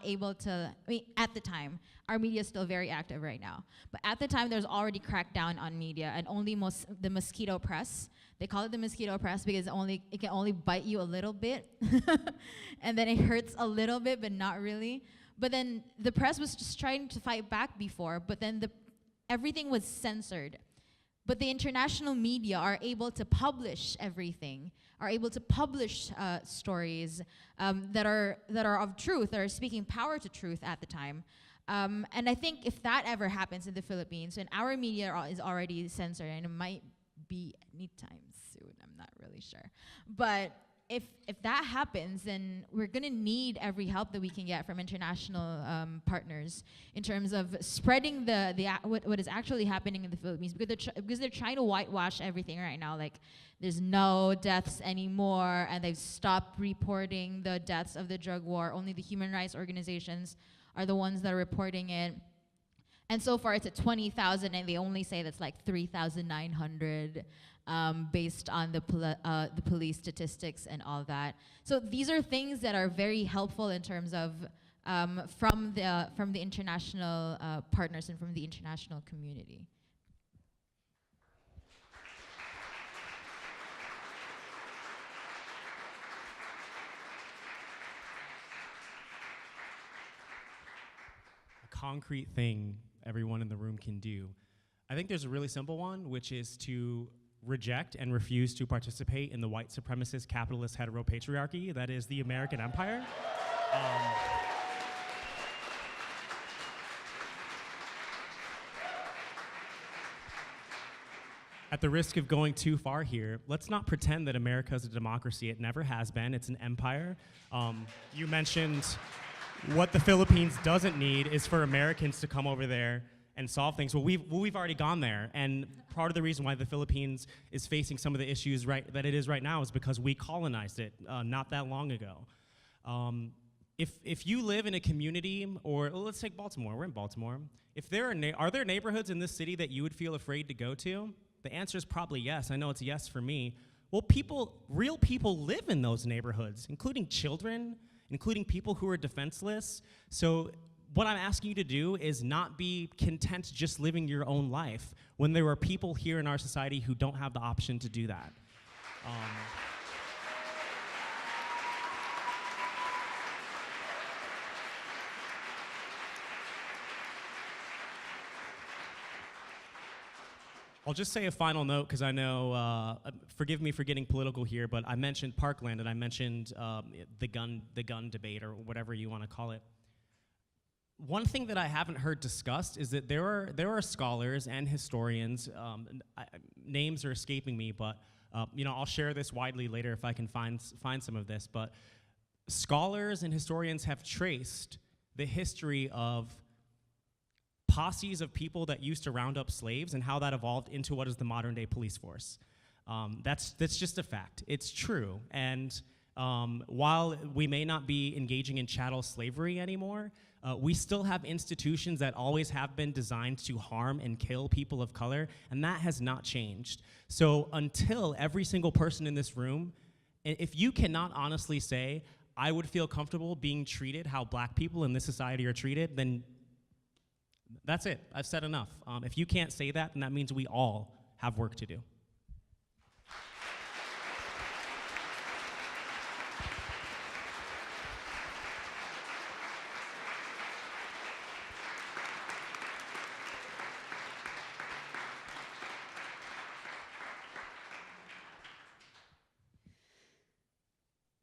D: able to, at the time, our media is still very active right now, but at the time there's already crackdown on media, and only the mosquito press, they call it the mosquito press because it can only bite you a little bit, and then it hurts a little bit, but not really. But then the press was just trying to fight back before, but then everything was censored. But the international media are able to publish everything, are able to publish stories that are of truth, that are speaking power to truth at the time. And I think if that ever happens in the Philippines, and our media is already censored, and it might be anytime soon, I'm not really sure. But if that happens, then we're gonna need every help that we can get from international partners in terms of spreading what is actually happening in the Philippines, because they're trying to whitewash everything right now. Like, there's no deaths anymore, and they've stopped reporting the deaths of the drug war. Only the human rights organizations are the ones that are reporting it. And so far it's at 20,000, and they only say that's like 3,900 based on the police statistics and all that. So these are things that are very helpful in terms of from the international partners and from the international community.
E: Concrete thing everyone in the room can do. I think there's a really simple one, which is to reject and refuse to participate in the white supremacist capitalist heteropatriarchy that is the American empire. At the risk of going too far here, let's not pretend that America is a democracy. It never has been. It's an empire. You mentioned what the Philippines doesn't need is for Americans to come over there and solve things. Well, we've already gone there, and part of the reason why the Philippines is facing some of the issues that it is right now is because we colonized it not that long ago. If you live in a community, or let's take Baltimore, we're in Baltimore. If there are there neighborhoods in this city that you would feel afraid to go to? The answer is probably yes. I know it's a yes for me. Well, real people live in those neighborhoods, including children, including people who are defenseless. So what I'm asking you to do is not be content just living your own life when there are people here in our society who don't have the option to do that. I'll just say a final note, because I know, forgive me for getting political here, but I mentioned Parkland and I mentioned the gun debate, or whatever you want to call it. One thing that I haven't heard discussed is that there are scholars and historians, names are escaping me, but I'll share this widely later if I can find some of this, but scholars and historians have traced the history of posses of people that used to round up slaves and how that evolved into what is the modern day police force. That's just a fact. It's true. And while we may not be engaging in chattel slavery anymore, we still have institutions that always have been designed to harm and kill people of color, and that has not changed. So until every single person in this room, if you cannot honestly say, I would feel comfortable being treated how black people in this society are treated, then that's it. I've said enough. If you can't say that, then that means we all have work to do.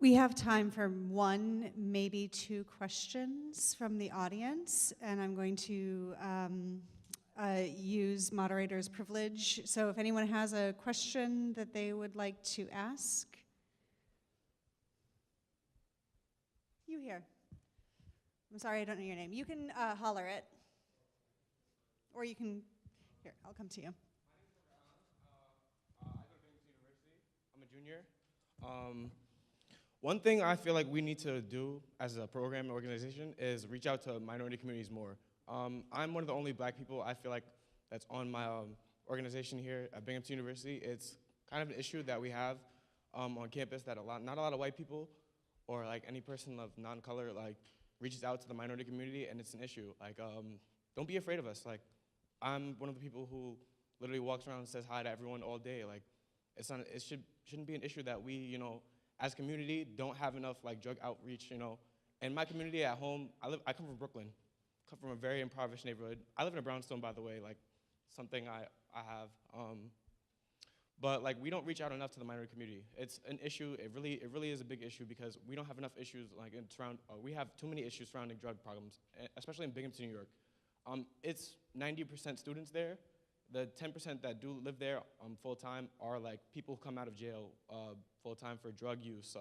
A: We have time for one, maybe two questions from the audience, and I'm going to use moderator's privilege. So if anyone has a question that they would like to ask. You here. I'm sorry, I don't know your name. You can holler it. Or you can, here, I'll come to you.
F: I go to Binghamton University. I'm a junior. One thing I feel like we need to do as a program and organization is reach out to minority communities more. I'm one of the only black people I feel like that's on my organization here at Binghamton University. It's kind of an issue that we have on campus that not a lot of white people or like any person of non-color like reaches out to the minority community, and it's an issue. Like, don't be afraid of us. Like, I'm one of the people who literally walks around and says hi to everyone all day. Like, it shouldn't be an issue that we, as a community, don't have enough like drug outreach, In my community at home, I come from Brooklyn, come from a very impoverished neighborhood. I live in a brownstone, by the way, like something I have. But like we don't reach out enough to the minority community. It's an issue. It really is a big issue because we don't have enough issues like we have too many issues surrounding drug problems, especially in Binghamton, New York. It's 90% students there. The 10% that do live there full time are like people who come out of jail full time for drug use.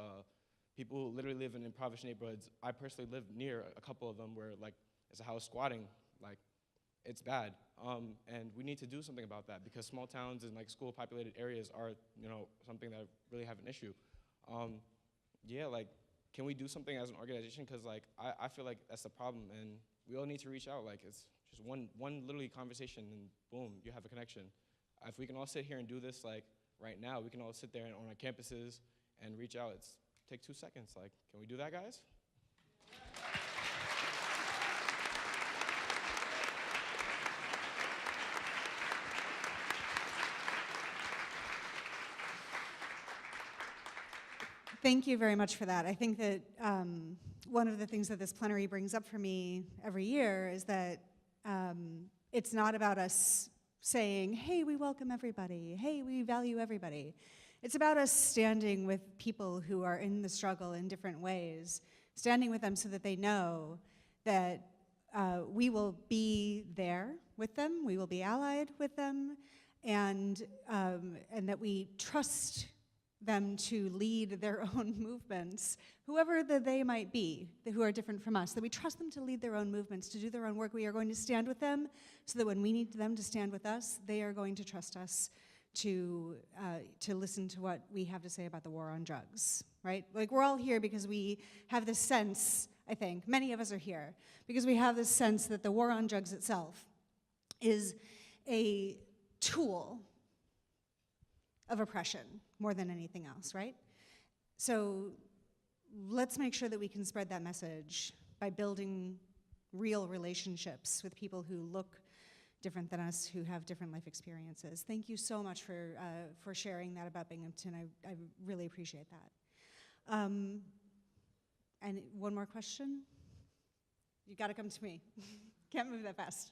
F: People who literally live in impoverished neighborhoods. I personally live near a couple of them where like it's a house squatting. Like it's bad, and we need to do something about that because small towns and like school populated areas are something that really have an issue. Yeah, like can we do something as an organization? Because like I feel like that's the problem, and we all need to reach out. Like it's just one literally conversation, and boom, you have a connection. If we can all sit here and do this like right now, we can all sit there on our campuses and reach out. Take 2 seconds. Like, can we do that, guys?
A: Thank you very much for that. I think that one of the things that this plenary brings up for me every year is that it's not about us saying, hey, we welcome everybody, hey, we value everybody. It's about us standing with people who are in the struggle in different ways, standing with them so that they know that we will be there with them, we will be allied with them, and that we trust them to lead their own movements, whoever they might be, who are different from us, that we trust them to lead their own movements, to do their own work. We are going to stand with them so that when we need them to stand with us, they are going to trust us to listen to what we have to say about the war on drugs, right? Like, we're all here because we have this sense, I think, many of us are here, because we have this sense that the war on drugs itself is a tool of oppression more than anything else, right? So let's make sure that we can spread that message by building real relationships with people who look different than us, who have different life experiences. Thank you so much for sharing that about Binghamton. I really appreciate that. And one more question? You gotta come to me. Can't move that fast.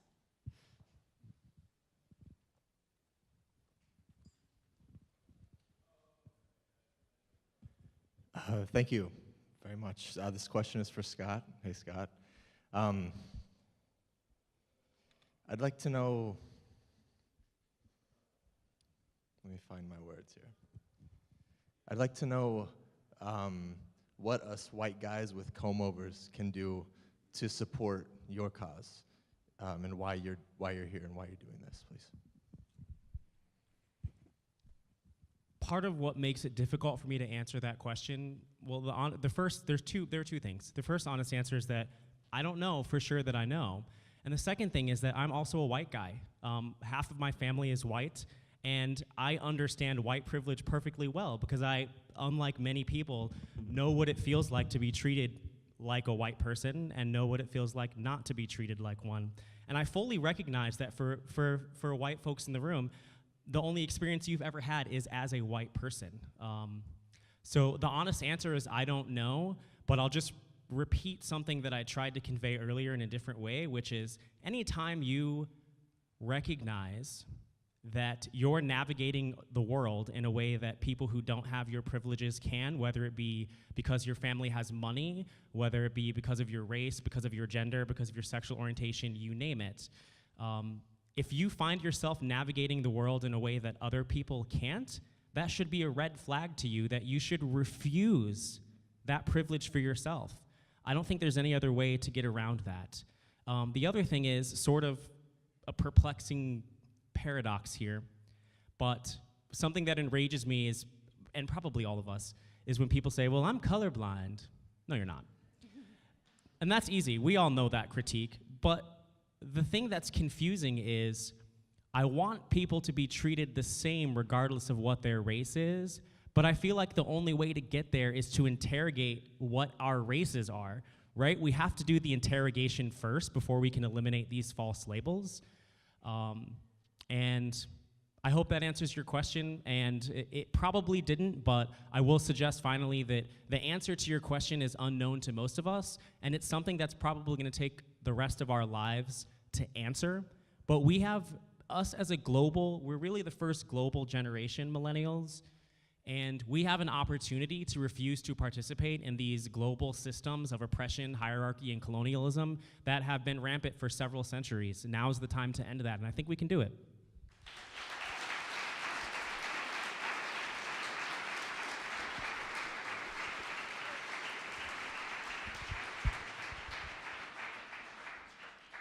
G: Thank you very much. This question is for Scott. Hey, Scott. I'd like to know, let me find my words here. I'd like to know what us white guys with comb-overs can do to support your cause, and why you're here and why you're doing this, please.
E: Part of what makes it difficult for me to answer that question, well, there are two things. The first honest answer is that I don't know for sure that I know. And the second thing is that I'm also a white guy. Half of my family is white, and I understand white privilege perfectly well because I, unlike many people, know what it feels like to be treated like a white person and know what it feels like not to be treated like one. And I fully recognize that for white folks in the room, the only experience you've ever had is as a white person. So the honest answer is I don't know, but I'll just repeat something that I tried to convey earlier in a different way, which is anytime you recognize that you're navigating the world in a way that people who don't have your privileges can, whether it be because your family has money, whether it be because of your race, because of your gender, because of your sexual orientation, you name it. If you find yourself navigating the world in a way that other people can't, that should be a red flag to you that you should refuse that privilege for yourself. I don't think there's any other way to get around that. The other thing is sort of a perplexing paradox here, but something that enrages me is, and probably all of us, is when people say, well, I'm colorblind. No, you're not. And that's easy. We all know that critique, but the thing that's confusing is I want people to be treated the same regardless of what their race is, but I feel like the only way to get there is to interrogate what our races are, right? We have to do the interrogation first before we can eliminate these false labels. And I hope that answers your question, and it probably didn't, but I will suggest finally that the answer to your question is unknown to most of us, and it's something that's probably gonna take the rest of our lives to answer. But we have, us as a global, we're really the first global generation, millennials, and we have an opportunity to refuse to participate in these global systems of oppression, hierarchy, and colonialism that have been rampant for several centuries. Now's the time to end that, and I think we can do it.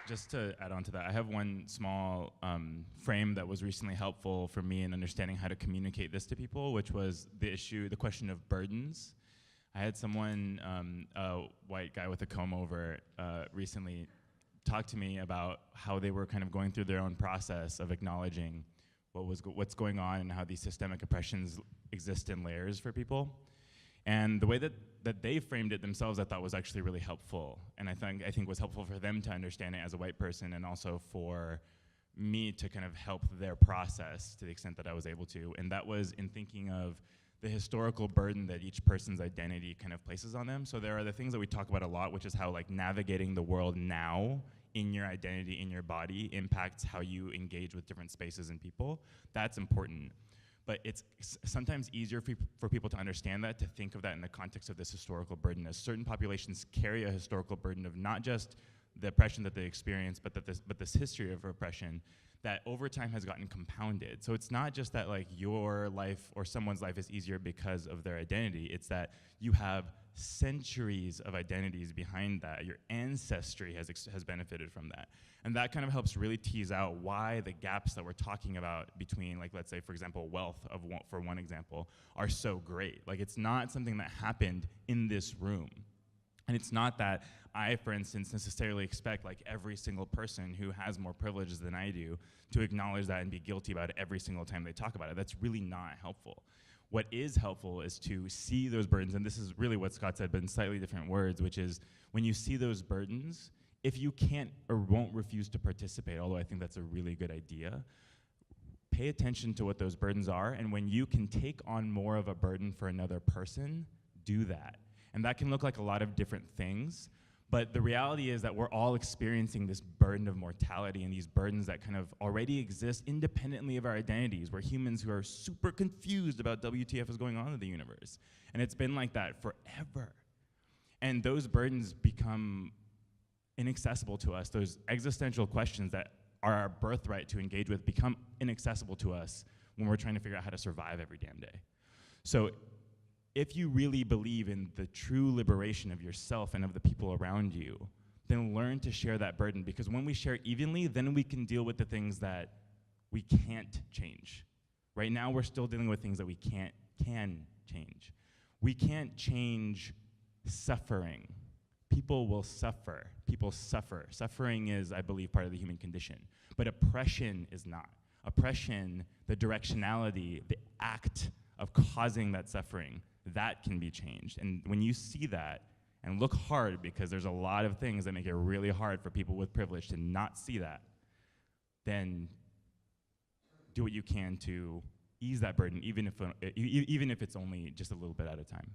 C: Just to add on to that, I have one small frame that was recently helpful for me in understanding how to communicate this to people, which was the question of burdens. I had someone, a white guy with a comb over, recently talk to me about how they were kind of going through their own process of acknowledging what's going on and how these systemic oppressions exist in layers for people. And the way that they framed it themselves, I thought was actually really helpful. And I think was helpful for them to understand it as a white person, and also for me to kind of help their process to the extent that I was able to. And that was in thinking of the historical burden that each person's identity kind of places on them. So there are the things that we talk about a lot, which is how like navigating the world now in your identity, in your body, impacts how you engage with different spaces and people. That's important. But it's sometimes easier for people to understand that, to think of that in the context of this historical burden, as certain populations carry a historical burden of not just the oppression that they experience, but this history of oppression that over time has gotten compounded. So it's not just that like your life or someone's life is easier because of their identity, it's that you have centuries of identities behind that. Your ancestry has benefited from that. And that kind of helps really tease out why the gaps that we're talking about between, like, let's say, for example, wealth, for one example, are so great. Like, it's not something that happened in this room. And it's not that I, for instance, necessarily expect like every single person who has more privileges than I do to acknowledge that and be guilty about it every single time they talk about it. That's really not helpful. What is helpful is to see those burdens, and this is really what Scott said, but in slightly different words, which is when you see those burdens, if you can't or won't refuse to participate, although I think that's a really good idea, pay attention to what those burdens are, and when you can take on more of a burden for another person, do that. And that can look like a lot of different things, but the reality is that we're all experiencing this burden of mortality and these burdens that kind of already exist independently of our identities. We're humans who are super confused about WTF is going on in the universe. And it's been like that forever. And those burdens become inaccessible to us. Those existential questions that are our birthright to engage with become inaccessible to us when we're trying to figure out how to survive every damn day. So if you really believe in the true liberation of yourself and of the people around you, then learn to share that burden, because when we share evenly, then we can deal with the things that we can't change. Right now, we're still dealing with things that we can change. We can't change suffering. People will suffer. People suffer. Suffering is, I believe, part of the human condition. But oppression is not. Oppression, the directionality, the act of causing that suffering, that can be changed. And when you see that, and look hard, because there's a lot of things that make it really hard for people with privilege to not see that, then do what you can to ease that burden, even if it's only just a little bit at a time.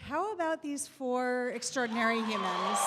A: How about these four extraordinary humans?